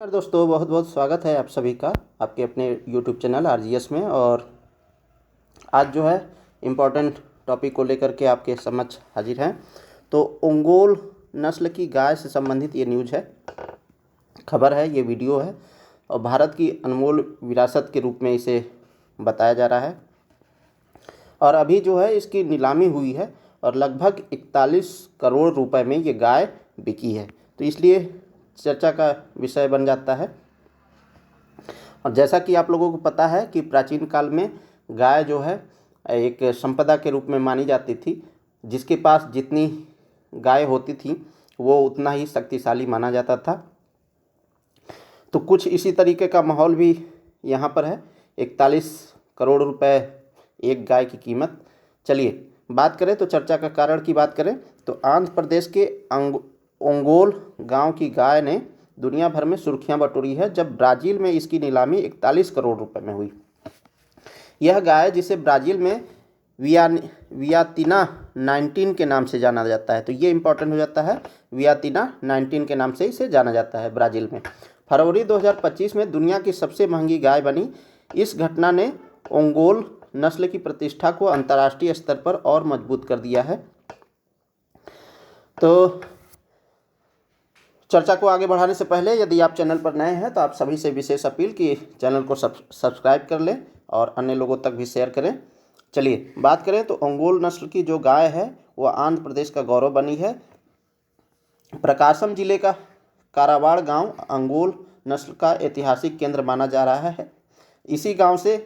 नमस्कार दोस्तों, बहुत बहुत स्वागत है आप सभी का आपके अपने YouTube चैनल RGS में। और आज जो है इम्पोर्टेंट टॉपिक को लेकर के आपके समक्ष हाजिर हैं। तो ओंगोल नस्ल की गाय से संबंधित ये न्यूज़ है, खबर है, ये वीडियो है और भारत की अनमोल विरासत के रूप में इसे बताया जा रहा है। और अभी जो है इसकी नीलामी हुई है और लगभग 41 करोड़ रुपए में ये गाय बिकी है, तो इसलिए चर्चा का विषय बन जाता है। और जैसा कि आप लोगों को पता है कि प्राचीन काल में गाय जो है एक संपदा के रूप में मानी जाती थी। जिसके पास जितनी गाय होती थी वो उतना ही शक्तिशाली माना जाता था। तो कुछ इसी तरीके का माहौल भी यहाँ पर है। 41 करोड़ रुपए एक गाय की कीमत। चलिए बात करें तो चर्चा का कारण की बात करें तो आंध्र प्रदेश के ओंगोल गांव की गाय ने दुनिया भर में सुर्खियां बटोरी है, जब ब्राज़ील में इसकी नीलामी 41 करोड़ रुपए में हुई। यह गाय, जिसे ब्राज़ील में वियातिना 19 के नाम से जाना जाता है, तो ये इंपॉर्टेंट हो जाता है, वियातिना 19 के नाम से इसे जाना जाता है ब्राज़ील में, फरवरी 2025 में दुनिया की सबसे महंगी गाय बनी। इस घटना ने ओंगोल नस्ल की प्रतिष्ठा को अंतर्राष्ट्रीय स्तर पर और मजबूत कर दिया है। तो चर्चा को आगे बढ़ाने से पहले यदि आप चैनल पर नए हैं तो आप सभी से विशेष अपील कि चैनल को सब्सक्राइब कर लें और अन्य लोगों तक भी शेयर करें। चलिए बात करें तो ओंगोल नस्ल की जो गाय है वह आंध्र प्रदेश का गौरव बनी है। प्रकाशम जिले का कारावाड़ गांव ओंगोल नस्ल का ऐतिहासिक केंद्र माना जा रहा है। इसी गांव से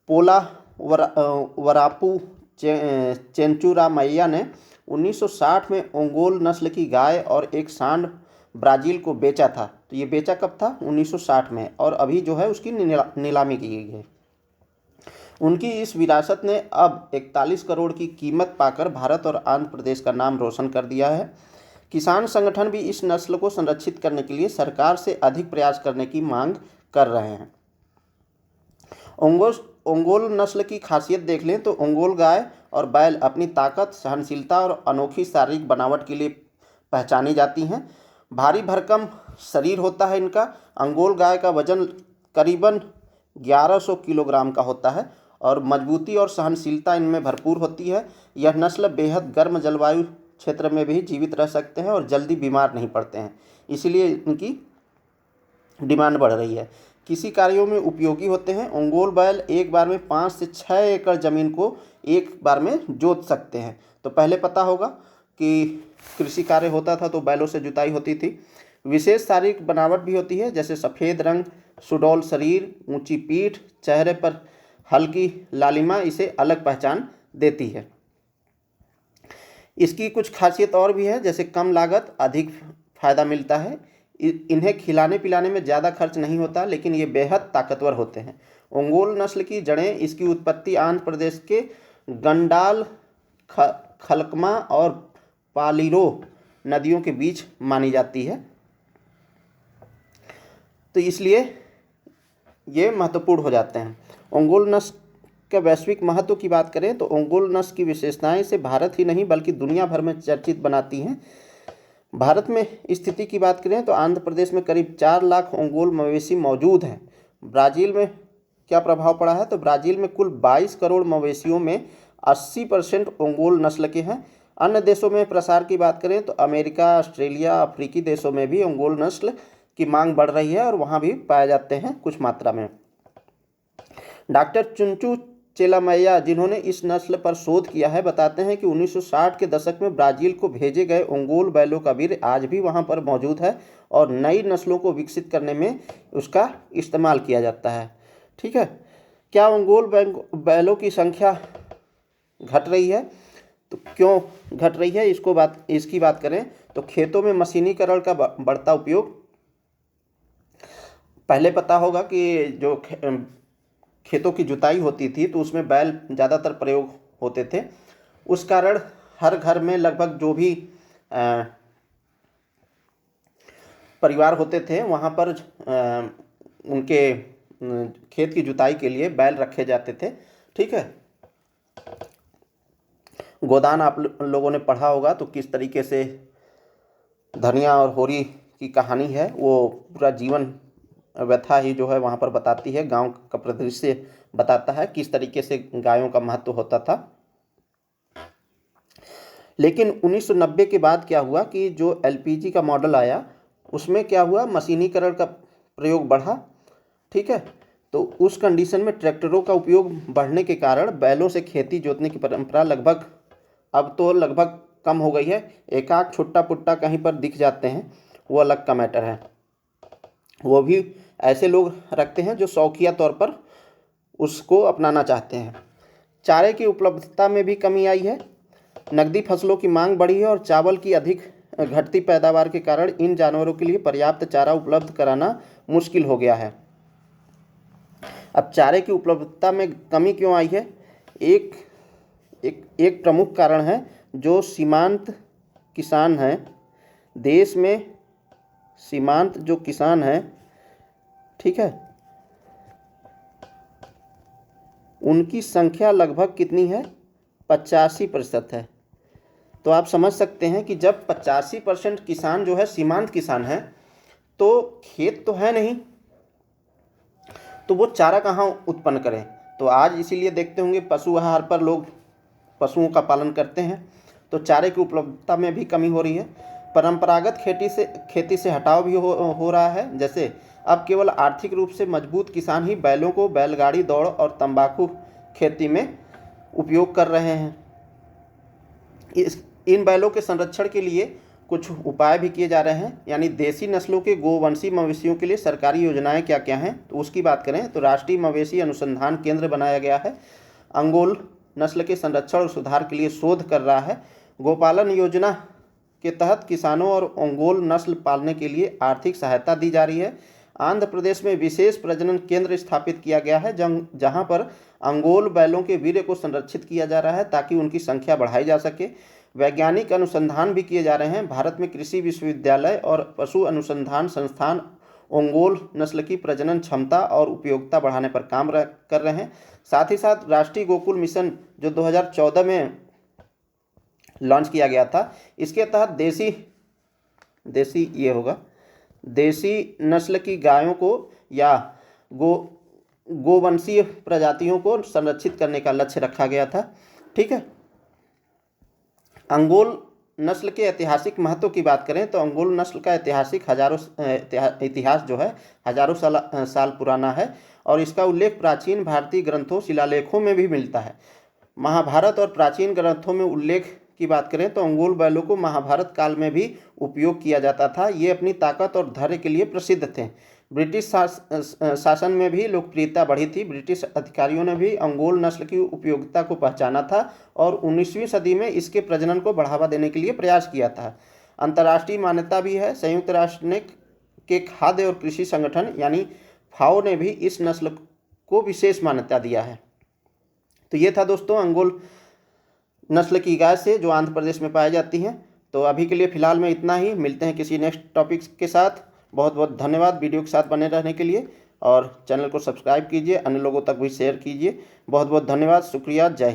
पोला वरापू चेंचुरामैया ने 1960 में ओंगोल नस्ल की गाय और एक सांड ब्राज़ील को बेचा था। तो ये बेचा कब था? 1960 में, और अभी जो है उसकी नीलामी की गई है। उनकी इस विरासत ने अब 41 करोड़ की कीमत पाकर भारत और आंध्र प्रदेश का नाम रोशन कर दिया है। किसान संगठन भी इस नस्ल को संरक्षित करने के लिए सरकार से अधिक प्रयास करने की मांग कर रहे हैं। ओंगोल नस्ल की खासियत देख लें तो ओंगोल गाय और बैल अपनी ताकत, सहनशीलता और अनोखी शारीरिक बनावट के लिए पहचानी जाती हैं। भारी भरकम शरीर होता है इनका। ओंगोल गाय का वजन करीबन 1100 किलोग्राम का होता है और मजबूती और सहनशीलता इनमें भरपूर होती है। यह नस्ल बेहद गर्म जलवायु क्षेत्र में भी जीवित रह सकते हैं और जल्दी बीमार नहीं पड़ते हैं, इसीलिए इनकी डिमांड बढ़ रही है। किसी कार्यों में उपयोगी होते हैं। ओंगोल बैल एक बार में 5 से 6 एकड़ ज़मीन को एक बार में जोत सकते हैं। तो पहले पता होगा कि कृषि कार्य होता था तो बैलों से जुताई होती थी। विशेष शारीरिक बनावट भी होती है, जैसे सफ़ेद रंग, सुडौल शरीर, ऊंची पीठ, चेहरे पर हल्की लालिमा इसे अलग पहचान देती है। इसकी कुछ खासियत और भी है, जैसे कम लागत, अधिक फ़ायदा मिलता है। इन्हें खिलाने पिलाने में ज़्यादा खर्च नहीं होता, लेकिन ये बेहद ताकतवर होते हैं। ओंगोल नस्ल की जड़ें, इसकी उत्पत्ति आंध्र प्रदेश के गंडाल, खलकमा और पालिरो नदियों के बीच मानी जाती है, तो इसलिए ये महत्वपूर्ण हो जाते हैं। ओंगोल नस्ल के वैश्विक महत्व की बात करें तो ओंगोल नस्ल की विशेषताएं इसे भारत ही नहीं बल्कि दुनिया भर में चर्चित बनाती हैं। भारत में स्थिति की बात करें तो आंध्र प्रदेश में करीब 4 लाख ओंगोल मवेशी मौजूद हैं। ब्राज़ील में क्या प्रभाव पड़ा है? तो ब्राज़ील में कुल 22 करोड़ मवेशियों में 80% ओंगोल नस्ल के हैं। अन्य देशों में प्रसार की बात करें तो अमेरिका, ऑस्ट्रेलिया, अफ्रीकी देशों में भी ओंगोल नस्ल की मांग बढ़ रही है और वहाँ भी पाए जाते हैं कुछ मात्रा में। डॉक्टर चुंचू चेलामैया, जिन्होंने इस नस्ल पर शोध किया है, बताते हैं कि 1960 के दशक में ब्राज़ील को भेजे गए ओंगोल बैलों का वीर्य आज भी वहां पर मौजूद है और नई नस्लों को विकसित करने में उसका इस्तेमाल किया जाता है। ठीक है, क्या ओंगोल बैलों की संख्या घट रही है? तो क्यों घट रही है इसकी बात करें तो खेतों में मशीनीकरण का बढ़ता उपयोग। पहले पता होगा कि जो खेतों की जुताई होती थी तो उसमें बैल ज़्यादातर प्रयोग होते थे। उस कारण हर घर में लगभग जो भी परिवार होते थे वहाँ पर उनके खेत की जुताई के लिए बैल रखे जाते थे। ठीक है, गोदान आप लोगों ने पढ़ा होगा तो किस तरीके से धनिया और होरी की कहानी है, वो पूरा जीवन व्यथा ही जो है वहाँ पर बताती है, गांव का परिदृश्य बताता है किस तरीके से गायों का महत्व होता था। लेकिन 1990 के बाद क्या हुआ कि जो एलपीजी का मॉडल आया उसमें क्या हुआ, मशीनीकरण का प्रयोग बढ़ा। ठीक है, तो उस कंडीशन में ट्रैक्टरों का उपयोग बढ़ने के कारण बैलों से खेती जोतने की परंपरा लगभग अब तो लगभग कम हो गई है। एकाक छुट्टा पुट्टा कहीं पर दिख जाते हैं, वो अलग का मैटर है। वो भी ऐसे लोग रखते हैं जो शौकिया तौर पर उसको अपनाना चाहते हैं। चारे की उपलब्धता में भी कमी आई है, नकदी फसलों की मांग बढ़ी है और चावल की अधिक घटती पैदावार के कारण इन जानवरों के लिए पर्याप्त चारा उपलब्ध कराना मुश्किल हो गया है। अब चारे की उपलब्धता में कमी क्यों आई है? एक एक एक प्रमुख कारण है, जो सीमांत किसान हैं देश में, सीमांत जो किसान हैं, ठीक है, उनकी संख्या लगभग कितनी है? 85% है। तो आप समझ सकते हैं कि जब 85% किसान जो है सीमांत किसान है, तो खेत तो है नहीं, तो वो चारा कहाँ उत्पन्न करें? तो आज इसीलिए देखते होंगे पशु आहार पर लोग पशुओं का पालन करते हैं, तो चारे की उपलब्धता में भी कमी हो रही है। परंपरागत खेती से हटाव भी हो रहा है। जैसे अब केवल आर्थिक रूप से मजबूत किसान ही बैलों को बैलगाड़ी दौड़ और तंबाकू खेती में उपयोग कर रहे हैं। इन बैलों के संरक्षण के लिए कुछ उपाय भी किए जा रहे हैं, यानी देसी नस्लों के गोवंशी मवेशियों के लिए सरकारी योजनाएं क्या क्या हैं, तो उसकी बात करें तो राष्ट्रीय मवेशी अनुसंधान केंद्र बनाया गया है, अंगोल नस्ल के संरक्षण और सुधार के लिए शोध कर रहा है। गोपालन योजना के तहत किसानों और अंगोल नस्ल पालने के लिए आर्थिक सहायता दी जा रही है। आंध्र प्रदेश में विशेष प्रजनन केंद्र स्थापित किया गया है, जहां पर अंगोल बैलों के वीर्य को संरक्षित किया जा रहा है ताकि उनकी संख्या बढ़ाई जा सके। वैज्ञानिक अनुसंधान भी किए जा रहे हैं। भारत में कृषि विश्वविद्यालय और पशु अनुसंधान संस्थान ओंगोल नस्ल की प्रजनन क्षमता और उपयोगिता बढ़ाने पर काम कर रहे हैं। साथ ही साथ राष्ट्रीय गोकुल मिशन जो 2014 में लॉन्च किया गया था, इसके तहत देसी नस्ल की गायों को या गोवंशीय प्रजातियों को संरक्षित करने का लक्ष्य रखा गया था। ठीक है, अंगोल नस्ल के ऐतिहासिक महत्व की बात करें तो अंगोल नस्ल का इतिहास जो है हजारों साल पुराना है और इसका उल्लेख प्राचीन भारतीय ग्रंथों शिलालेखों में भी मिलता है। महाभारत और प्राचीन ग्रंथों में उल्लेख की बात करें तो अंगोल बैलों को महाभारत काल में भी उपयोग किया जाता था। ये अपनी ताकत और धैर्य के लिए प्रसिद्ध थे। ब्रिटिश शासन में भी लोकप्रियता बढ़ी थी। ब्रिटिश अधिकारियों ने भी अंगोल नस्ल की उपयोगिता को पहचाना था और 19वीं सदी में इसके प्रजनन को बढ़ावा देने के लिए प्रयास किया था। अंतर्राष्ट्रीय मान्यता भी है। संयुक्त राष्ट्र के खाद्य और कृषि संगठन यानी फाओ ने भी इस नस्ल को विशेष मान्यता दिया है। तो ये था दोस्तों अंगोल नस्ल की गाय से जो आंध्र प्रदेश में पाई जाती हैं। तो अभी के लिए फ़िलहाल में इतना ही, मिलते हैं किसी नेक्स्ट टॉपिक के साथ। बहुत बहुत धन्यवाद वीडियो के साथ बने रहने के लिए और चैनल को सब्सक्राइब कीजिए, अन्य लोगों तक भी शेयर कीजिए। बहुत बहुत धन्यवाद, शुक्रिया, जय हिंद।